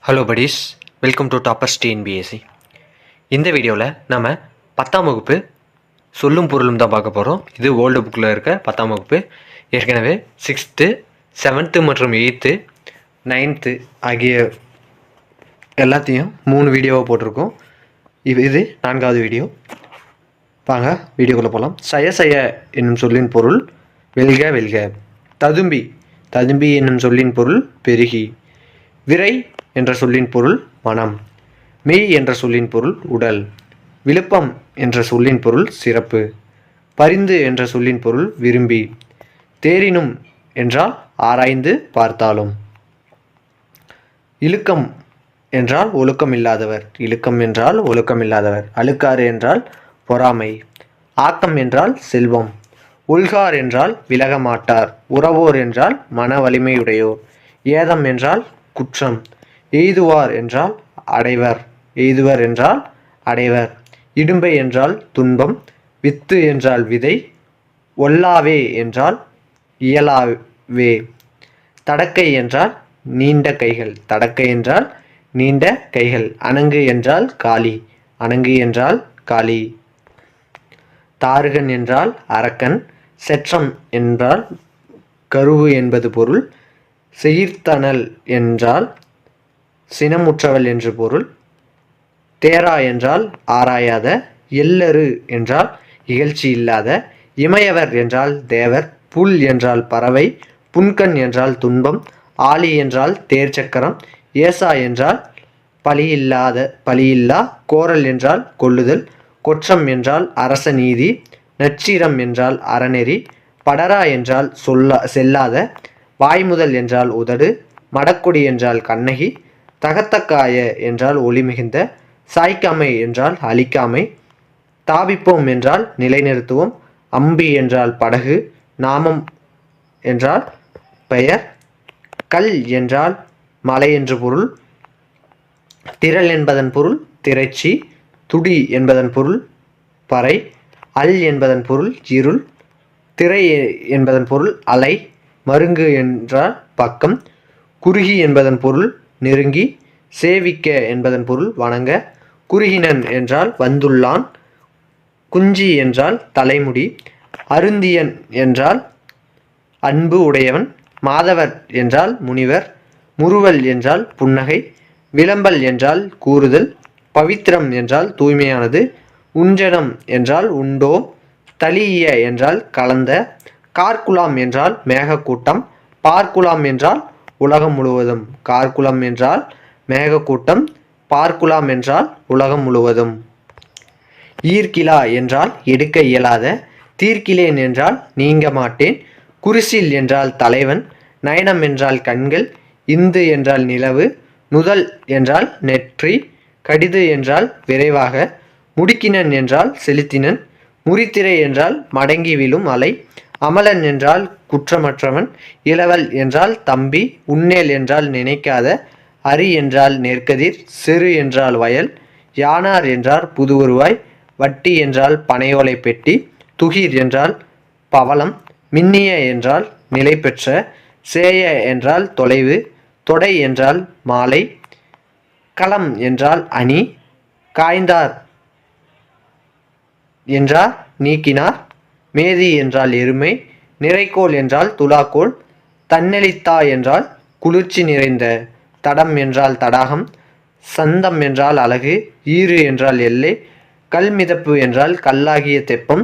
Hello buddies, welcome to toppers TNPSC. இந்த வீடியோவில் நம்ம 10ஆம் வகுப்பு சொல்லும் பொருளும் தான் பார்க்க போகிறோம். இது ஓல்டு புக்கில் இருக்க 10ஆம் வகுப்பு. ஏற்கனவே 6th, 7th மற்றும் 8th, 9th ஆகிய எல்லாத்தையும் 3 வீடியோவாக போட்டிருக்கோம். இது 4வது வீடியோ. வாங்க வீடியோக்குள்ளே போகலாம். சய என்னும் சொல்லின் பொருள் வெல்க வெல்க. ததும்பி ததும்பி என்னும் சொல்லின் பொருள் பெருகி. விரை என்ற சொல்லின் பொருள் மனம். மெய் என்ற சொல்லின் பொருள் உடல். விழுப்பம் என்ற சொல்லின் பொருள் சிறப்பு. பரிந்து என்ற சொல்லின் பொருள் விரும்பி. தேரினும் என்றால் ஆராய்ந்து பார்த்தாலும். இழுக்கம் என்றால் ஒழுக்கம் இல்லாதவர். இழுக்கம் என்றால் ஒழுக்கம் இல்லாதவர். அழுக்காறு என்றால் பொறாமை. ஆக்கம் என்றால் செல்வம். உள்கார் என்றால் விலக மாட்டார். உறவோர் என்றால் மன வலிமையுடையோர். ஏதம் என்றால் குற்றம். எய்துவார் என்றால் அடைவர். எய்துவர் என்றால் அடைவர். இடும்பை என்றால் துன்பம். வித்து என்றால் விதை. ஒல்லாவே என்றால் இயலாவே. தடக்கை என்றால் நீண்ட கைகள். தடக்கை என்றால் நீண்ட கைகள். அணங்கு என்றால் காளி. அணங்கு என்றால் காளி. தாருகன் என்றால் அரக்கன். செற்றம் என்றால் கருவு என்பது பொருள். செயிர்த்தனல் என்றால் சினமுற்றவள் என்று பொருள். தேரா என்றால் ஆராயாத. எல்லரு என்றால் இகழ்ச்சி இல்லாத. இமையவர் என்றால் தேவர். புல் என்றால் பறவை. புன்கண் என்றால் துன்பம். ஆலி என்றால் தேர்ச்சக்கரம். ஏசா என்றால் பலியில்லா. கோரல் என்றால் கொள்ளுதல். கொற்றம் என்றால் அரச நீதி. நச்சிரம் என்றால் அறநெறி. படரா என்றால் செல்லாத. வாய்முதல் என்றால் உதடு. மடக்குடி என்றால் கண்ணகி. தகத்தக்காய என்றால் ஒளி மிகுந்த. சாய்க்காமை என்றால் அழிக்காமை. தாபிப்போம் என்றால் நிலைநிறுத்துவோம். அம்பி என்றால் படகு. நாமம் என்றால் பெயர். கல் என்றால் மலை என்று பொருள். திரள் என்பதன் பொருள் திரைச்சி. துடி என்பதன் பொருள் பறை. அல் என்பதன் பொருள் இருள். திரை என்பதன் பொருள் அலை. மருங்கு என்றால் பக்கம். குறுகி என்பதன் பொருள் நெருங்கி. சேவிக்க என்பதன் பொருள் வணங்க. குறுகினன் என்றால் வந்துள்ளான். குஞ்சி என்றால் தலைமுடி. அருந்தியன் என்றால் அன்பு உடையவன். மாதவர் என்றால் முனிவர். முறுவல் என்றால் புன்னகை. விளம்பல் என்றால் கூறுதல். பவித்திரம் என்றால் தூய்மையானது. உஞ்சனம் என்றால் உண்டோம். தளிய என்றால் கலந்த. கார்குலாம் என்றால் மேகக்கூட்டம். பார்க்குலாம் என்றால் உலகம் முழுவதும். கார்குலம் என்றால் மேகக்கூட்டம். பார்க்குலாம் என்றால் உலகம் முழுவதும். ஈர்க்கிலா என்றால் எடுக்க இயலாத. தீர்க்கிலேன் என்றால் நீங்க மாட்டேன். குரிசில் என்றால் தலைவன். நயனம் என்றால் கண்கள். இந்து என்றால் நிலவு. நுதல் என்றால் நெற்றி. கடிது என்றால் விரைவாக. முடுக்கினன் என்றால் செலுத்தினன். முறித்திரை என்றால் மடங்கி விழும் அலை. அமலன் என்றால் குற்றமற்றவன். இளவல் என்றால் தம்பி. உன்னேல் என்றால் நினைக்காத. அரி என்றால் நெற்கதிர். சிறு என்றால் வயல். யானார் என்றால் புது வருவாய். வட்டி என்றால் பனையோலை பெட்டி. துகிர் என்றால் பவளம். மின்னிய என்றால் நிலை பெற்ற. சேய என்றால் தொலைவு. தொடை என்றால் மாலை. களம் என்றால் அணி. காய்ந்தார் என்றால் நீக்கினார். மேதி என்றால் எருமை. நிறைக்கோள் என்றால் துலாக்கோள். தன்னெளித்தா என்றால் குளிர்ச்சி நிறைந்த. தடம் என்றால் தடாகம். சந்தம் என்றால் அழகு. ஈறு என்றால் எல்லை. கல்மிதப்பு என்றால் கல்லாகிய தெப்பம்.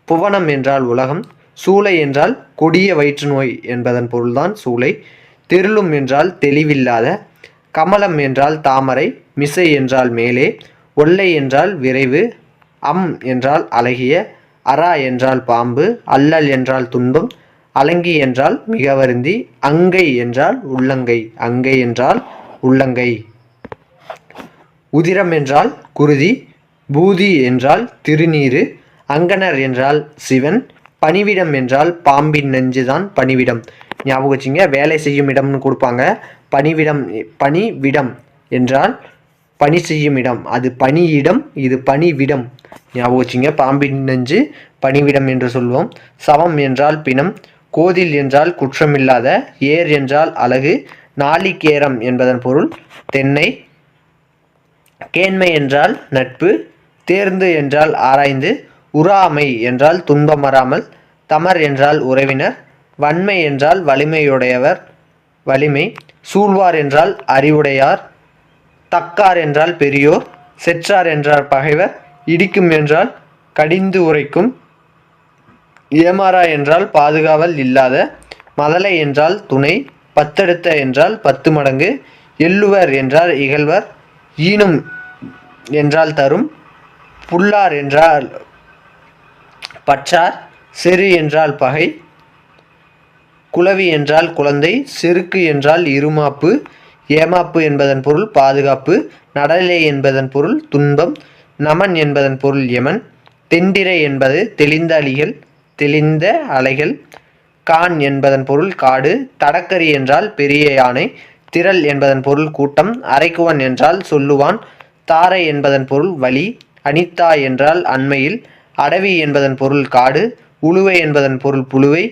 புவனம் என்றால் உலகம். சூளை என்றால் கொடிய வயிற்று நோய் என்பதன் பொருள்தான் சூளை. தெருளும் என்றால் தெளிவில்லாத. கமலம் என்றால் தாமரை. மிசை என்றால் மேலே. ஒல்லை என்றால் விரைவு. அம் என்றால் அழகிய. அரா என்றால் பாம்பு. அல்லல் என்றால் துன்பம். அலங்கி என்றால் மிக வருந்தி. அங்கை என்றால் உள்ளங்கை. அங்கை என்றால் உள்ளங்கை. உதிரம் என்றால் குருதி. பூதி என்றால் திருநீரு. அங்கனர் என்றால் சிவன். பணிவிடம் என்றால் பாம்பின் நெஞ்சுதான் பணிவிடம். ஞாபகம் வச்சுங்க, வேலை செய்யும் இடம்னு கொடுப்பாங்க. பணிவிடம் என்றால் பணி செய்யும் இடம். அது பணியிடம், இது பணிவிடம். ஞாபகம் வச்சுங்க. பாம்பின் நெஞ்சு பணிவிடம் என்று சொல்வோம். சவம் என்றால் பிணம். கோதில் என்றால் குற்றமில்லாத. ஏர் என்றால் அழகு. நாளிகேரம் என்பதன் பொருள் தென்னை. கேண்மை என்றால் நட்பு. தேர்ந்து என்றால் ஆராய்ந்து. உறாமை என்றால் துன்பம் வராமல். தமர் என்றால் உறவினர். வன்மை என்றால் வலிமையுடையவர், வலிமை. சூழ்வார் என்றால் அறிவுடையார். தக்கார் என்றால் பெரியோர். செற்றார் என்றால் பகைவர். இடிக்கும் என்றால் கடிந்து உரைக்கும். ஏமாறா என்றால் பாதுகாவல் இல்லாத. மதலை என்றால் துணை. பத்தெடுத்த என்றால் 10 மடங்கு. எள்ளுவர் என்றால் இகழ்வர். ஈனும் என்றால் தரும். புல்லார் என்றால் பற்றார். செரு என்றால் பகை. குளவி என்றால் குழந்தை. செருக்கு என்றால் இருமாப்பு. ஏமாப்பு என்பதன் பொருள் பாதுகாப்பு. நடலை என்பதன் பொருள் துன்பம். நமன் என்பதன் பொருள் யமன். தெண்டிரை என்பது தெளிந்த அலிகள், தெளிந்த அலைகள். கான் என்பதன் பொருள் காடு. தடக்கரி என்றால் பெரிய யானை. திரள் என்பதன் பொருள் கூட்டம். அரைக்குவன் என்றால் சொல்லுவான். தாரை என்பதன் பொருள் வழி. அனிதா என்றால் அண்மையில். அடவி என்பதன் பொருள் காடு. உழுவை என்பதன் பொருள் புழுவை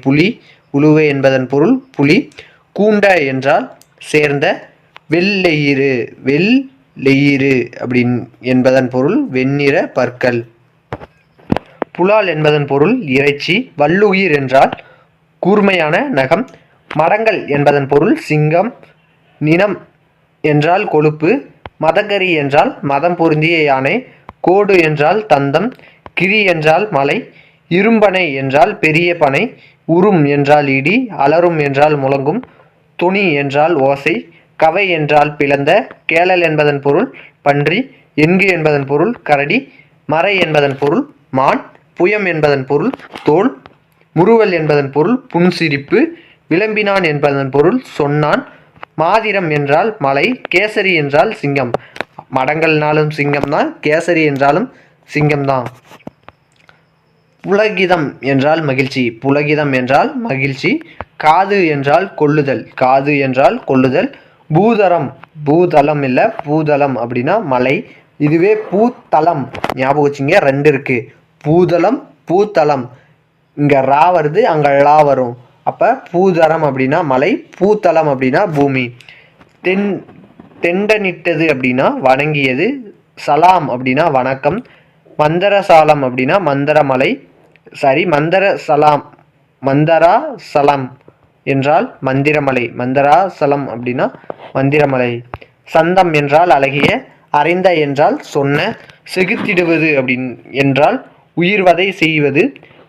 புலி. உழுவை என்பதன் பொருள் புலி. கூண்ட என்றால் சேர்ந்த. வெள்ளெயிறு அப்படின் என்பதன் பொருள் வெண்ணிற பற்கள். புலால் என்பதன் பொருள் இறைச்சி. வள்ளுயிர் என்றால் கூர்மையான நகம். மடங்கள் என்பதன் பொருள் சிங்கம். நினம் என்றால் கொழுப்பு. மதகரி என்றால் மதம் பொருந்திய யானை. கோடு என்றால் தந்தம். கிரி என்றால் மலை. இரும்பனை என்றால் பெரிய பனை. உறும் என்றால் இடி. அலரும் என்றால் முழங்கும். துணி என்றால் ஓசை. கவை என்றால் பிளந்த. கேளல் என்பதன் பொருள் பன்றி. எண்கு என்பதன் பொருள் கரடி. மறை என்பதன் பொருள் மான். புயம் என்பதன் பொருள் தோல். முறுவல் என்பதன் பொருள் புன்சிரிப்பு. விளம்பினான் என்பதன் பொருள் சொன்னான். மாதிரம் என்றால் மலை. கேசரி என்றால் சிங்கம். மடங்கள்னாலும் சிங்கம் தான், கேசரி என்றாலும் சிங்கம்தான். புலகிதம் என்றால் மகிழ்ச்சி. புலகிதம் என்றால் மகிழ்ச்சி. காது என்றால் கொள்ளுதல். காது என்றால் கொள்ளுதல். பூதளம் இல்லை, பூதளம் அப்படின்னா மலை. இதுவே பூத்தளம் ஞாபகம் வச்சுங்க, 2 இருக்கு. பூதளம், பூத்தளம். இங்கே ரா வருது, அங்கே லா வரும். அப்போ பூதரம் அப்படின்னா மலை, பூத்தளம் அப்படின்னா பூமி. தெண்டனிட்டது அப்படின்னா வணங்கியது. சலாம் அப்படின்னா வணக்கம். மந்தரசாலம் அப்படின்னா மந்தரமலை. மந்தராசலம் என்றால் மந்திரமலை. மந்தராசலம் அப்படின்னா மந்திரமலை. சந்தம் என்றால் அழகிய. அறிந்த என்றால் சொன்ன. செகுத்திடுவது என்றால் உயிர்வதை செய்வது.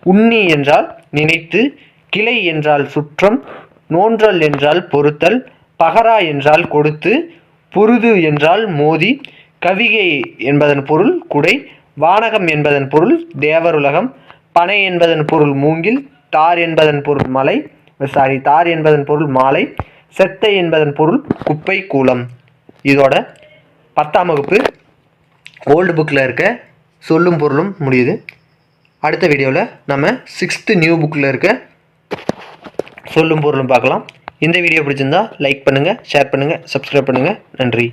உண்ணி என்றால் நினைத்து. கிளை என்றால் சுற்றம். நோன்றல் என்றால் பொறுத்தல். பகரா என்றால் கொடுத்து. பொருது என்றால் மோதி. கவிகை என்பதன் பொருள் குடை. வானகம் என்பதன் பொருள் தேவருலகம். பனை என்பதன் பொருள் மூங்கில். தார் என்பதன் பொருள் மாலை. செத்தை என்பதன் பொருள் குப்பை கூலம். இதோட 10ஆம் வகுப்பு ஓல்டு புக்கில் இருக்க சொல்லும் பொருளும் முடியுது. அடுத்த வீடியோவில் நம்ம 6th நியூ புக்கில் இருக்க சொல்லும் பொருளும் பார்க்கலாம். இந்த வீடியோ பிடிச்சிருந்தா லைக் பண்ணுங்கள், ஷேர் பண்ணுங்கள், சப்ஸ்கிரைப் பண்ணுங்கள். நன்றி.